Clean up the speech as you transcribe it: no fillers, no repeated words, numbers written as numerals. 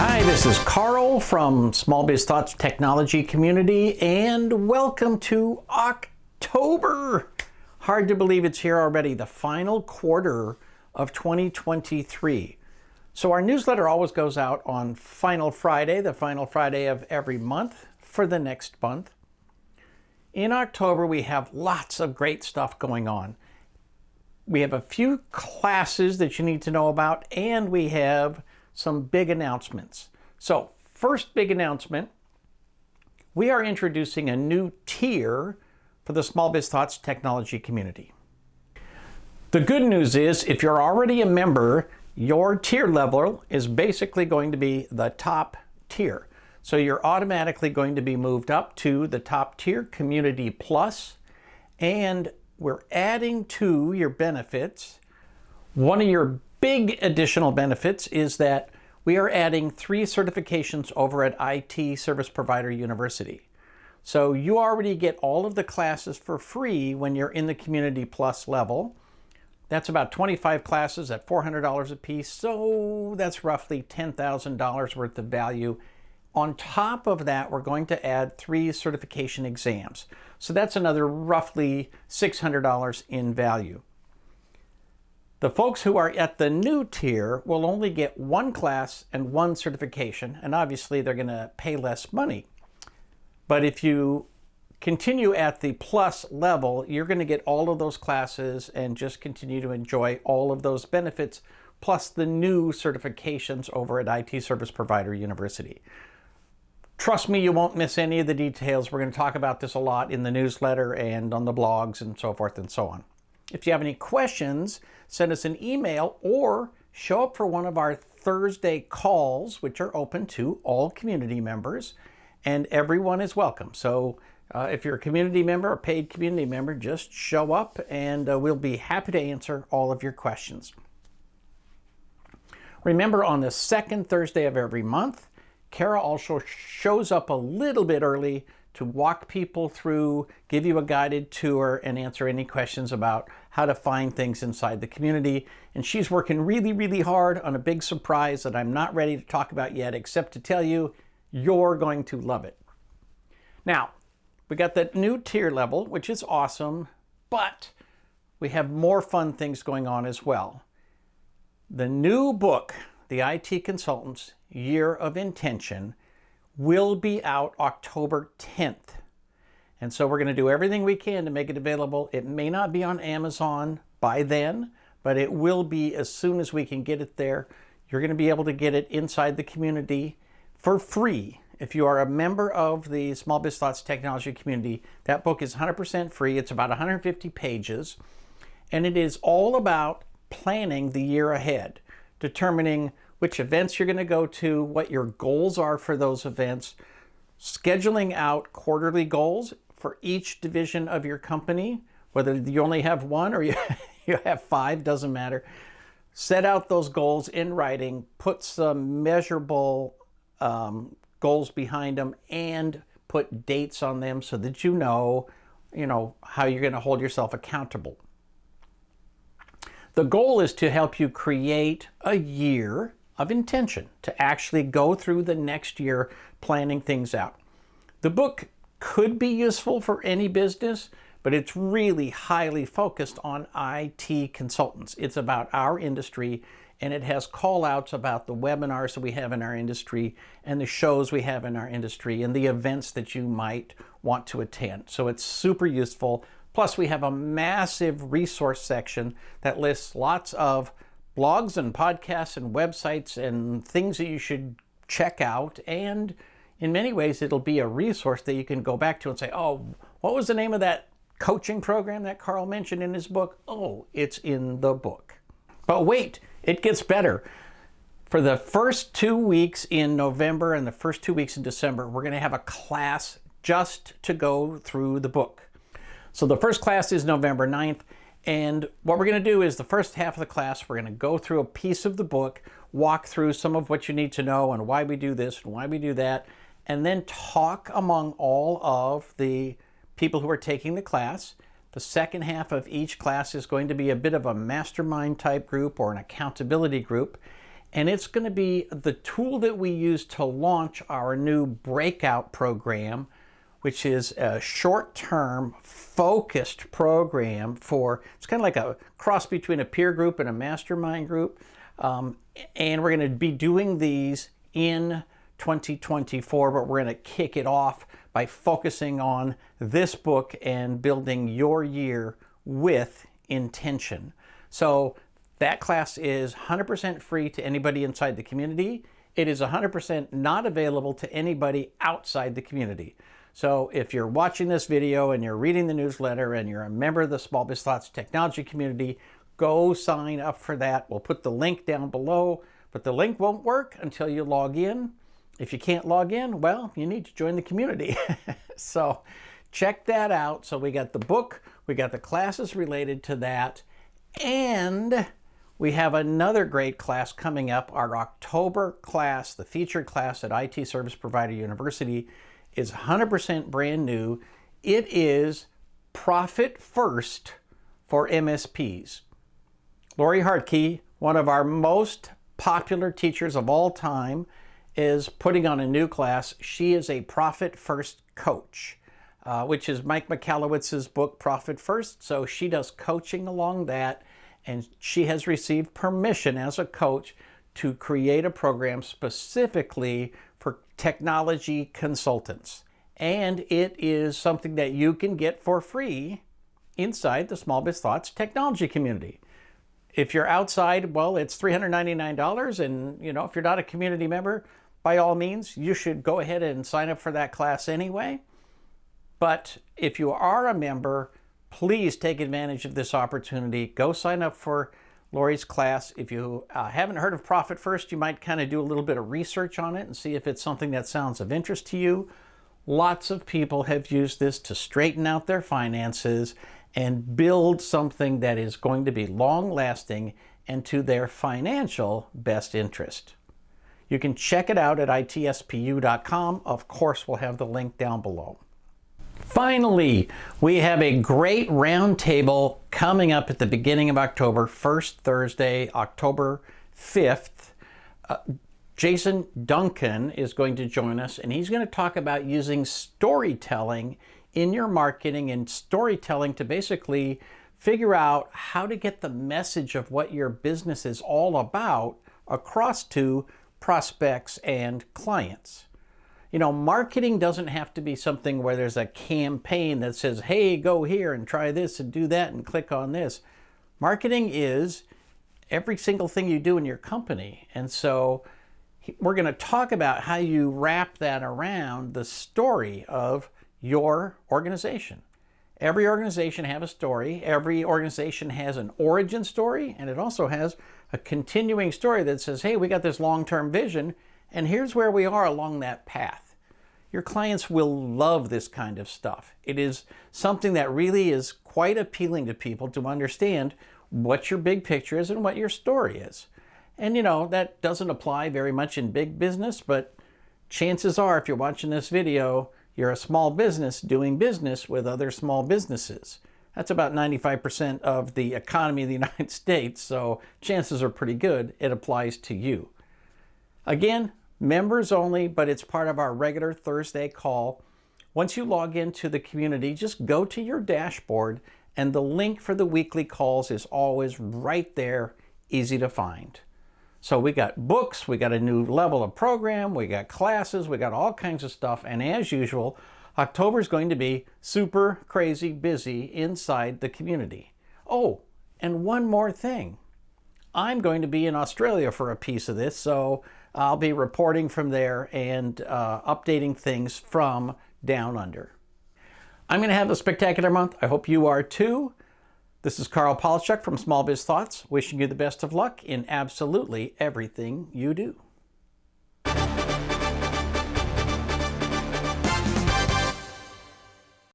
Hi, this is Carl from Small Biz Thoughts Technology Community, and welcome to October. Hard to believe it's here already, the final quarter of 2023. So our newsletter always goes out on Final Friday, the final Friday of every month for the next month. In October, we have lots of great stuff going on. We have a few classes that you need to know about, and we have some big announcements. So, first big announcement, we are introducing a new tier for the Small Biz Thoughts Technology Community. The good news is, if you're already a member, your tier level is basically going to be the top tier. So you're automatically going to be moved up to the top tier, Community Plus, and we're adding to your benefits. One of your big additional benefits is that we are adding 3 certifications over at IT Service Provider University. So you already get all of the classes for free when you're in the Community Plus level. That's about 25 classes at $400 a piece, so that's roughly $10,000 worth of value. On top of that, we're going to add 3 certification exams. So that's another roughly $600 in value. The folks who are at the new tier will only get 1 class and 1 certification, and obviously they're going to pay less money. But if you continue at the plus level, you're going to get all of those classes and just continue to enjoy all of those benefits, plus the new certifications over at IT Service Provider University. Trust me, you won't miss any of the details. We're going to talk about this a lot in the newsletter and on the blogs and so forth and so on. If you have any questions, send us an email or show up for one of our Thursday calls, which are open to all community members, and everyone is welcome. So if you're a community member, a paid community member, just show up and we'll be happy to answer all of your questions. Remember, on the second Thursday of every month, Kara also shows up a little bit early to walk people through, give you a guided tour, and answer any questions about how to find things inside the community. And she's working really, really hard on a big surprise that I'm not ready to talk about yet, except to tell you, you're going to love it. Now, we got that new tier level, which is awesome, but we have more fun things going on as well. The new book, The IT Consultant's Year of Intention, will be out October 10th. And so we're going to do everything we can to make it available. It may not be on Amazon by then, but it will be as soon as we can get it there. You're going to be able to get it inside the community for free. If you are a member of the Small Biz Thoughts Technology Community, that book is 100% free. It's about 150 pages, and it is all about planning the year ahead, determining which events you're going to go to, what your goals are for those events, scheduling out quarterly goals for each division of your company, whether you only have 1 or you have 5, doesn't matter. Set out those goals in writing, put some measurable goals behind them, and put dates on them so that you know how you're going to hold yourself accountable. The goal is to help you create a year of intention, to actually go through the next year planning things out. The book could be useful for any business, but it's really highly focused on IT consultants. It's about our industry, and it has call outs about the webinars that we have in our industry and the shows we have in our industry and the events that you might want to attend. So it's super useful. Plus, we have a massive resource section that lists lots of blogs and podcasts and websites and things that you should check out. And in many ways, it'll be a resource that you can go back to and say, oh, what was the name of that coaching program that Carl mentioned in his book? Oh, it's in the book. But wait, it gets better. For the first 2 weeks in November and the first 2 weeks in December, we're going to have a class just to go through the book. So the first class is November 9th. And what we're going to do is the first half of the class, we're going to go through a piece of the book, walk through some of what you need to know and why we do this and why we do that, and then talk among all of the people who are taking the class. The second half of each class is going to be a bit of a mastermind type group or an accountability group. And it's going to be the tool that we use to launch our new breakout program, which is a short-term focused program it's kind of like a cross between a peer group and a mastermind group. And we're going to be doing these in 2024, but we're going to kick it off by focusing on this book and building your year with intention. So that class is 100% free to anybody inside the community. It is 100% not available to anybody outside the community. So if you're watching this video and you're reading the newsletter and you're a member of the Small Biz Thoughts technology community, go sign up for that. We'll put the link down below, but the link won't work until you log in. If you can't log in, well, you need to join the community. So check that out. So we got the book, we got the classes related to that, and we have another great class coming up. Our October class, the featured class at IT Service Provider University, is 100% brand new. It is Profit First for MSPs. Lori Hartke, one of our most popular teachers of all time, is putting on a new class. She is a Profit First coach, which is Mike Michalowicz's book, Profit First. So she does coaching along that, and she has received permission as a coach to create a program specifically for technology consultants. And it is something that you can get for free inside the Small Biz Thoughts technology community. If you're outside, well, it's $399, and if you're not a community member, by all means, you should go ahead and sign up for that class anyway. But if you are a member, please take advantage of this opportunity. Go sign up for Lori's class. If you haven't heard of Profit First, you might kind of do a little bit of research on it and see if it's something that sounds of interest to you. Lots of people have used this to straighten out their finances and build something that is going to be long-lasting and to their financial best interest. You can check it out at itspu.com. Of course, we'll have the link down below. Finally, we have a great roundtable coming up at the beginning of October, first Thursday, October 5th. Jason Duncan is going to join us, and he's going to talk about using storytelling in your marketing and storytelling to basically figure out how to get the message of what your business is all about across to prospects and clients. Marketing doesn't have to be something where there's a campaign that says, hey, go here and try this and do that and click on this. Marketing is every single thing you do in your company. And so we're going to talk about how you wrap that around the story of your organization. Every organization has a story. Every organization has an origin story, and it also has a continuing story that says, hey, we got this long-term vision, and here's where we are along that path. Your clients will love this kind of stuff. It is something that really is quite appealing to people to understand what your big picture is and what your story is. And that doesn't apply very much in big business, but chances are if you're watching this video, you're a small business doing business with other small businesses. That's about 95% of the economy of the United States, so chances are pretty good it applies to you. Again, members only, but it's part of our regular Thursday call. Once you log into the community, just go to your dashboard, and the link for the weekly calls is always right there, easy to find. So we got books, we got a new level of program, we got classes, we got all kinds of stuff, and as usual, October is going to be super crazy busy inside the community. Oh, and one more thing. I'm going to be in Australia for a piece of this, so I'll be reporting from there and updating things from down under. I'm going to have a spectacular month. I hope you are too. This is Carl Polchuk from Small Biz Thoughts, wishing you the best of luck in absolutely everything you do.